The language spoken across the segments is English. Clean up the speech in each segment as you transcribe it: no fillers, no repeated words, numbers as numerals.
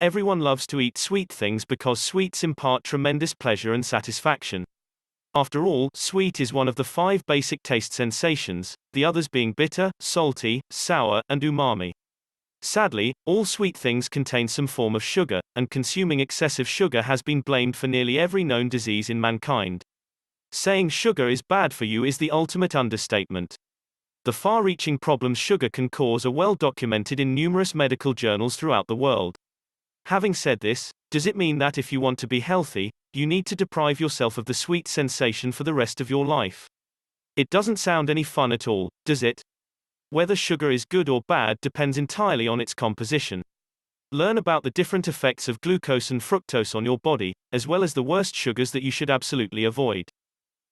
Everyone loves to eat sweet things because sweets impart tremendous pleasure and satisfaction. After all, sweet is one of the 5 basic taste sensations, the others being bitter, salty, sour, and umami. Sadly, all sweet things contain some form of sugar, and consuming excessive sugar has been blamed for nearly every known disease in mankind. Saying sugar is bad for you is the ultimate understatement. The far-reaching problems sugar can cause are well documented in numerous medical journals throughout the world. Having said this, does it mean that if you want to be healthy, you need to deprive yourself of the sweet sensation for the rest of your life? It doesn't sound any fun at all, does it? Whether sugar is good or bad depends entirely on its composition. Learn about the different effects of glucose and fructose on your body, as well as the worst sugars that you should absolutely avoid.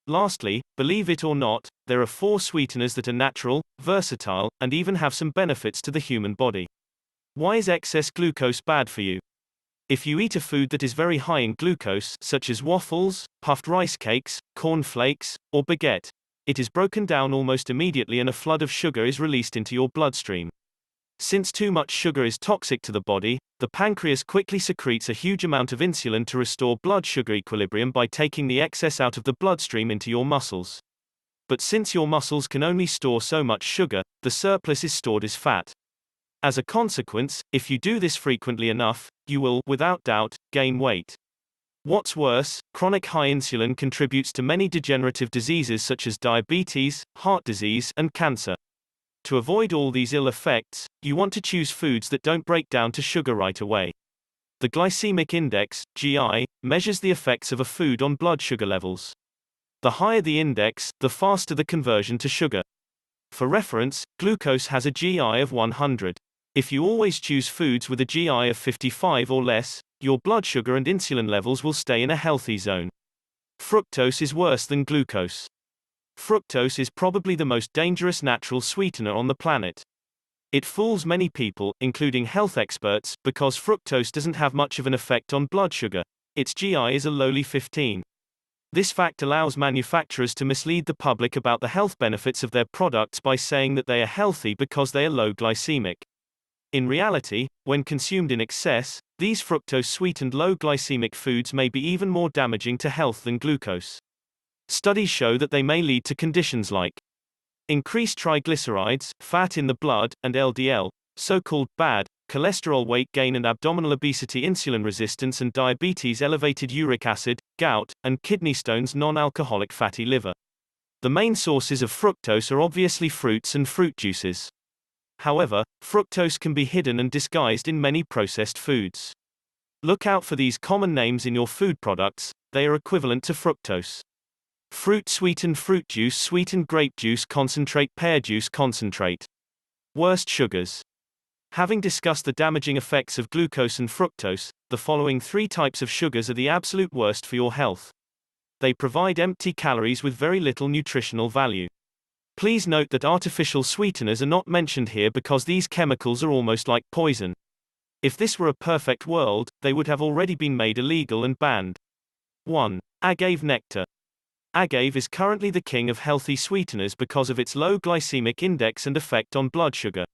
Lastly, believe it or not, there are 4 sweeteners that are natural, versatile, and even have some benefits to the human body. Why is excess glucose bad for you? If you eat a food that is very high in glucose, such as waffles, puffed rice cakes, corn flakes, or baguette, it is broken down almost immediately and a flood of sugar is released into your bloodstream. Since too much sugar is toxic to the body, the pancreas quickly secretes a huge amount of insulin to restore blood sugar equilibrium by taking the excess out of the bloodstream into your muscles. But since your muscles can only store so much sugar, the surplus is stored as fat. As a consequence, if you do this frequently enough, you will, without doubt, gain weight. What's worse, chronic high insulin contributes to many degenerative diseases such as diabetes, heart disease, and cancer. To avoid all these ill effects, you want to choose foods that don't break down to sugar right away. The glycemic index, GI, measures the effects of a food on blood sugar levels. The higher the index, the faster the conversion to sugar. For reference, glucose has a GI of 100. If you always choose foods with a GI of 55 or less, your blood sugar and insulin levels will stay in a healthy zone. Fructose is worse than glucose. Fructose is probably the most dangerous natural sweetener on the planet. It fools many people, including health experts, because fructose doesn't have much of an effect on blood sugar. Its GI is a lowly 15. This fact allows manufacturers to mislead the public about the health benefits of their products by saying that they are healthy because they are low glycemic. In reality, when consumed in excess, these fructose-sweetened low-glycemic foods may be even more damaging to health than glucose. Studies show that they may lead to conditions like increased triglycerides, fat in the blood, and LDL, so-called bad cholesterol, weight gain and abdominal obesity, insulin resistance and diabetes, elevated uric acid, gout, and kidney stones, non-alcoholic fatty liver. The main sources of fructose are obviously fruits and fruit juices. However, fructose can be hidden and disguised in many processed foods. Look out for these common names in your food products, they are equivalent to fructose. Fruit sweetened fruit juice, sweetened grape juice concentrate, pear juice concentrate. Worst sugars. Having discussed the damaging effects of glucose and fructose, the following 3 types of sugars are the absolute worst for your health. They provide empty calories with very little nutritional value. Please note that artificial sweeteners are not mentioned here because these chemicals are almost like poison. If this were a perfect world, they would have already been made illegal and banned. 1. Agave nectar. Agave is currently the king of healthy sweeteners because of its low glycemic index and effect on blood sugar.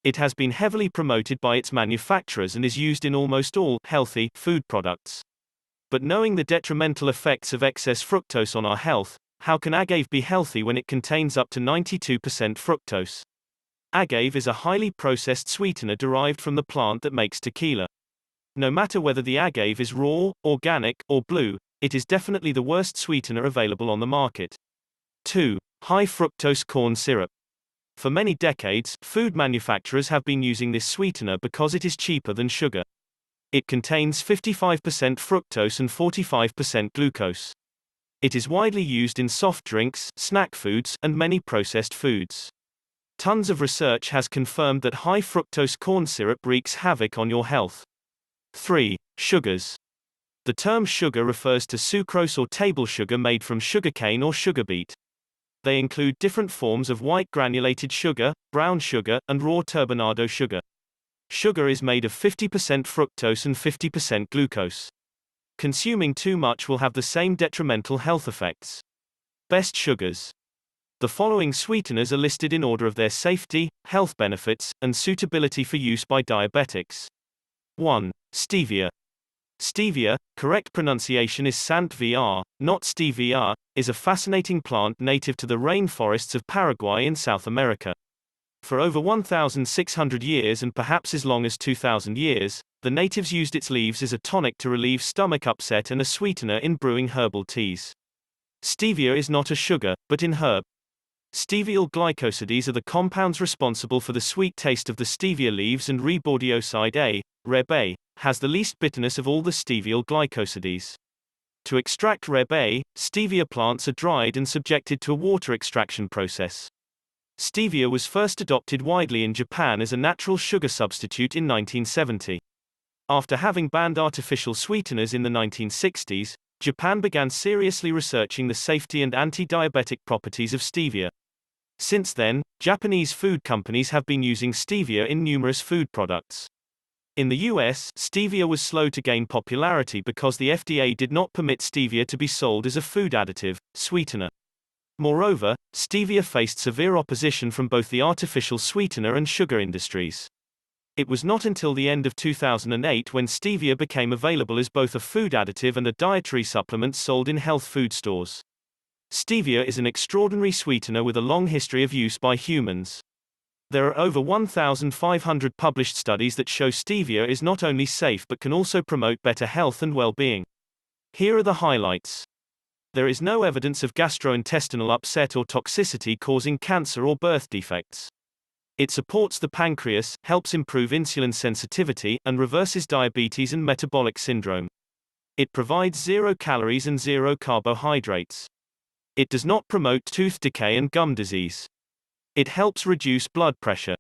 It has been heavily promoted by its manufacturers and is used in almost all healthy food products. But knowing the detrimental effects of excess fructose on our health, how can agave be healthy when it contains up to 92% fructose? Agave is a highly processed sweetener derived from the plant that makes tequila. No matter whether the agave is raw, organic, or blue, it is definitely the worst sweetener available on the market. 2. High fructose corn syrup. For many decades, food manufacturers have been using this sweetener because it is cheaper than sugar. It contains 55% fructose and 45% glucose. It is widely used in soft drinks, snack foods, and many processed foods. Tons of research has confirmed that high fructose corn syrup wreaks havoc on your health. 3. Sugars. The term sugar refers to sucrose or table sugar made from sugarcane or sugar beet. They include different forms of white granulated sugar, brown sugar, and raw turbinado sugar. Sugar is made of 50% fructose and 50% glucose. Consuming too much will have the same detrimental health effects. Best sugars. The following sweeteners are listed in order of their safety, health benefits, and suitability for use by diabetics. 1. Stevia. Stevia, correct pronunciation is Sant-VR, not Stevia, is a fascinating plant native to the rainforests of Paraguay in South America. For over 1,600 years and perhaps as long as 2,000 years, the natives used its leaves as a tonic to relieve stomach upset and a sweetener in brewing herbal teas. Stevia is not a sugar, but in herb. Steviol glycosides are the compounds responsible for the sweet taste of the stevia leaves, and Rebordioside A, Reb A, has the least bitterness of all the steviol glycosides. To extract Reb A, stevia plants are dried and subjected to a water extraction process. Stevia was first adopted widely in Japan as a natural sugar substitute in 1970. After having banned artificial sweeteners in the 1960s, Japan began seriously researching the safety and anti-diabetic properties of stevia. Since then, Japanese food companies have been using stevia in numerous food products. In the US, stevia was slow to gain popularity because the FDA did not permit stevia to be sold as a food additive, sweetener. Moreover, stevia faced severe opposition from both the artificial sweetener and sugar industries. It was not until the end of 2008 when stevia became available as both a food additive and a dietary supplement sold in health food stores. Stevia is an extraordinary sweetener with a long history of use by humans. There are over 1,500 published studies that show stevia is not only safe but can also promote better health and well-being. Here are the highlights. There is no evidence of gastrointestinal upset or toxicity causing cancer or birth defects. It supports the pancreas, helps improve insulin sensitivity, and reverses diabetes and metabolic syndrome. It provides 0 calories and 0 carbohydrates. It does not promote tooth decay and gum disease. It helps reduce blood pressure.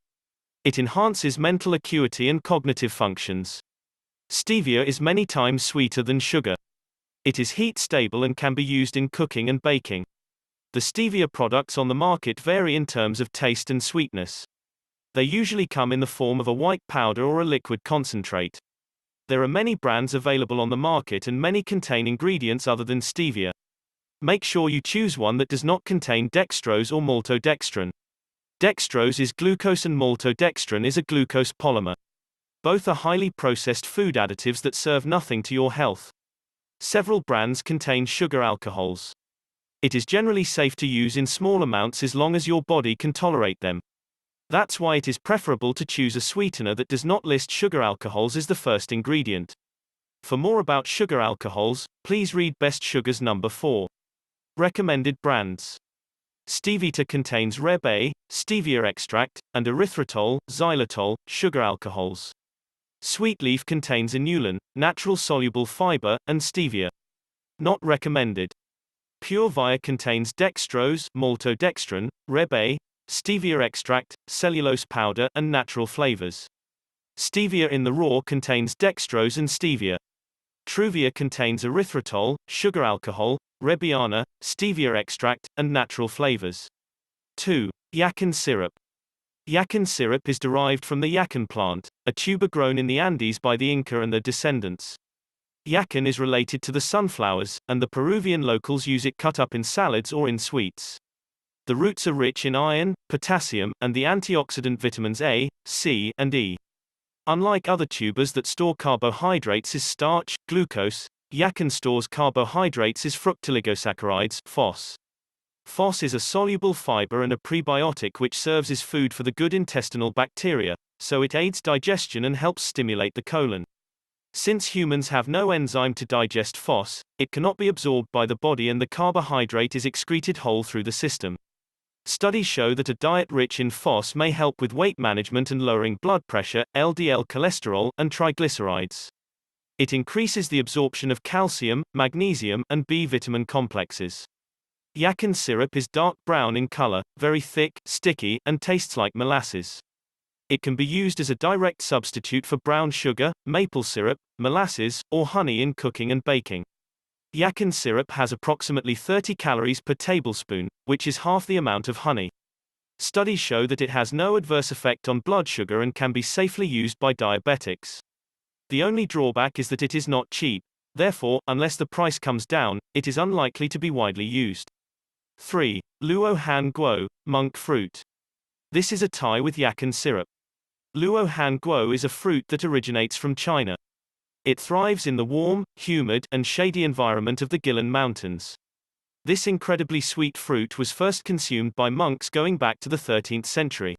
It enhances mental acuity and cognitive functions. Stevia is many times sweeter than sugar. It is heat stable and can be used in cooking and baking. The stevia products on the market vary in terms of taste and sweetness. They usually come in the form of a white powder or a liquid concentrate. There are many brands available on the market and many contain ingredients other than stevia. Make sure you choose one that does not contain dextrose or maltodextrin. Dextrose is glucose and maltodextrin is a glucose polymer. Both are highly processed food additives that serve nothing to your health. Several brands contain sugar alcohols. It is generally safe to use in small amounts as long as your body can tolerate them. That's why it is preferable to choose a sweetener that does not list sugar alcohols as the first ingredient. For more about sugar alcohols, please read Best Sugars number 4. Recommended brands. Stevita contains Reb A, stevia extract, and erythritol, xylitol, sugar alcohols. Sweet leaf contains inulin, natural soluble fiber, and stevia. Not recommended. Pure Via contains dextrose, maltodextrin, Reb A, stevia extract, cellulose powder, and natural flavors. Stevia in the raw contains dextrose and stevia. Truvia contains erythritol, sugar alcohol, Rebiana, stevia extract, and natural flavors. 2. Yakin syrup. Yakin syrup is derived from the yakin plant, a tuber grown in the Andes by the Inca and their descendants. Yakin is related to the sunflowers, and the Peruvian locals use it cut up in salads or in sweets. The roots are rich in iron, potassium, and the antioxidant vitamins A, C, and E. Unlike other tubers that store carbohydrates as starch, glucose, yakin stores carbohydrates as fructooligosaccharides, FOS. FOS is a soluble fiber and a prebiotic which serves as food for the good intestinal bacteria, so it aids digestion and helps stimulate the colon. Since humans have no enzyme to digest FOS, it cannot be absorbed by the body and the carbohydrate is excreted whole through the system. Studies show that a diet rich in FOS may help with weight management and lowering blood pressure, LDL cholesterol, and triglycerides. It increases the absorption of calcium, magnesium, and B vitamin complexes. Yakin syrup is dark brown in color, very thick, sticky, and tastes like molasses. It can be used as a direct substitute for brown sugar, maple syrup, molasses, or honey in cooking and baking. Yakin syrup has approximately 30 calories per tablespoon, which is half the amount of honey. Studies show that it has no adverse effect on blood sugar and can be safely used by diabetics. The only drawback is that it is not cheap. Therefore, unless the price comes down, it is unlikely to be widely used. 3. Luo Han Guo, monk fruit. This is a Thai with yakin syrup. Luo Han Guo is a fruit that originates from China. It thrives in the warm, humid, and shady environment of the Guilan Mountains. This incredibly sweet fruit was first consumed by monks going back to the 13th century.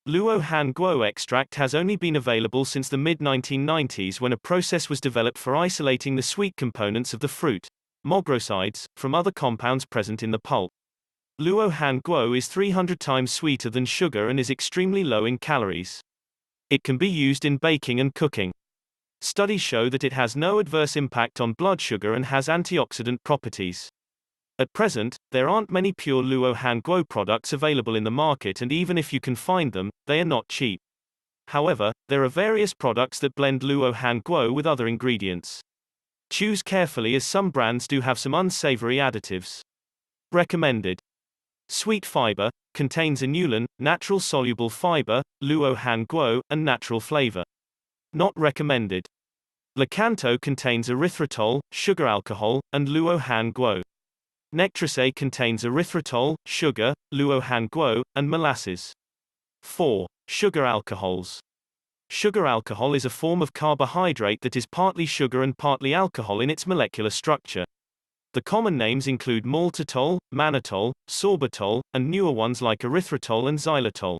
Luo Han Guo extract has only been available since the mid-1990s when a process was developed for isolating the sweet components of the fruit, mogrosides, from other compounds present in the pulp. Luo Han Guo is 300 times sweeter than sugar and is extremely low in calories. It can be used in baking and cooking. Studies show that it has no adverse impact on blood sugar and has antioxidant properties. At present, there aren't many pure Luo Han Guo products available in the market, and even if you can find them, they are not cheap. However, there are various products that blend Luo Han Guo with other ingredients. Choose carefully as some brands do have some unsavory additives. Recommended. Sweet fiber contains inulin, natural soluble fiber, Luo Han Guo, and natural flavor. Not recommended. Lakanto contains erythritol, sugar alcohol, and Luo Han Guo. Nectrose contains erythritol, sugar, Luo Han Guo, and molasses. 4. Sugar alcohols. Sugar alcohol is a form of carbohydrate that is partly sugar and partly alcohol in its molecular structure. The common names include maltitol, mannitol, sorbitol, and newer ones like erythritol and xylitol.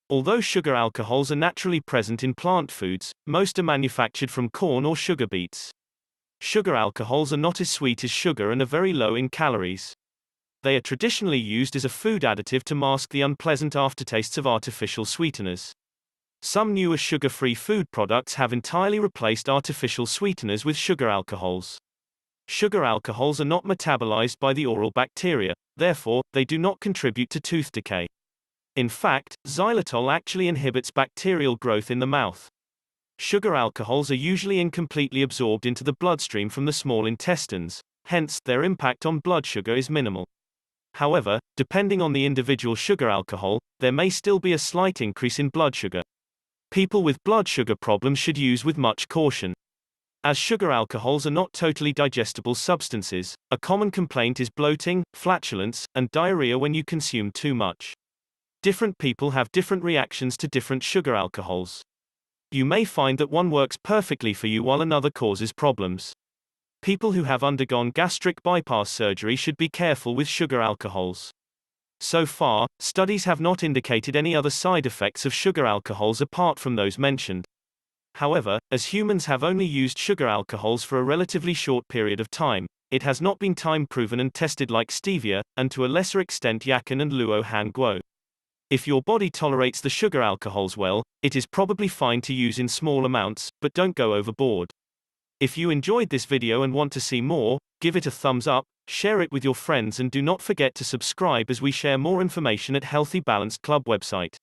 Although sugar alcohols are naturally present in plant foods, most are manufactured from corn or sugar beets. Sugar alcohols are not as sweet as sugar and are very low in calories. They are traditionally used as a food additive to mask the unpleasant aftertastes of artificial sweeteners. Some newer sugar-free food products have entirely replaced artificial sweeteners with sugar alcohols. Sugar alcohols are not metabolized by the oral bacteria, therefore, they do not contribute to tooth decay. In fact, xylitol actually inhibits bacterial growth in the mouth. Sugar alcohols are usually incompletely absorbed into the bloodstream from the small intestines, hence, their impact on blood sugar is minimal. However, depending on the individual sugar alcohol, there may still be a slight increase in blood sugar. People with blood sugar problems should use with much caution. As sugar alcohols are not totally digestible substances, a common complaint is bloating, flatulence, and diarrhea when you consume too much. Different people have different reactions to different sugar alcohols. You may find that one works perfectly for you while another causes problems. People who have undergone gastric bypass surgery should be careful with sugar alcohols. So far, studies have not indicated any other side effects of sugar alcohols apart from those mentioned. However, as humans have only used sugar alcohols for a relatively short period of time, it has not been time-proven and tested like Stevia, and to a lesser extent Yakin and Luo Han Guo. If your body tolerates the sugar alcohols well, it is probably fine to use in small amounts, but don't go overboard. If you enjoyed this video and want to see more, give it a thumbs up, share it with your friends, and do not forget to subscribe as we share more information at Healthy Balanced Club website.